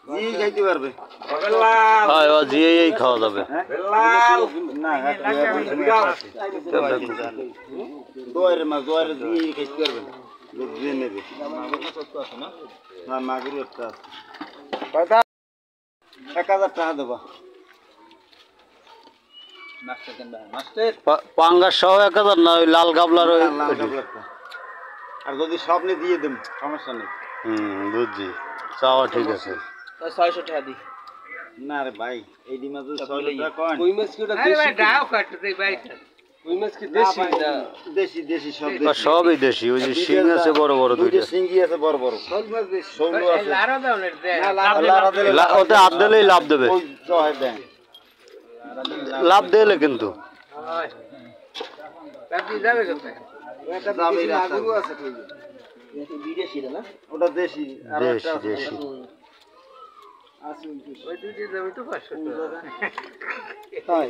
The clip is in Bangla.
জি খাইতে পারবে হ্যাঁ জি এই খাওয়া যাবে না দোয়ারে মাছ দোয়ারে দিয়ে খাইতে পারবে লোক দিয়ে নেবে না মাগুর একটা আছে 1000 টাকা দেবা পাঙ্গাস সহ 1000 না ওই লাল গাবলার ওই আর যদি স্বপ্নে দিয়ে দেব সমস্যা নেই বুঝছি চাওয়া ঠিক আছে 600 টাকা দি না রে ভাই এই ডিমা তো 600 টাকা কোন কই মাছ কি ওটা দেশি ভাই ডাও কাটতে দেই ভাই কই মাছ কি দেশি না দেশি দেশি সব সবই দেশি ওই যে শিং আছে বড় বড় দুইটা শিংই আছে বড় বড় শোল মাছ দেশি শোল আছে লারা দাও না দে ওতে হাত দিলেই লাভ দেবে ওই জয় দেন লাভ দিলে কিন্তু আপনি যাবে কোথায় এটা যাবে রাস্তা আছে ঠিক এটা বিদেশি না ওটা দেশি আর একটা দেশি ওই দুইটা যাবে তো 500 টাকা তাই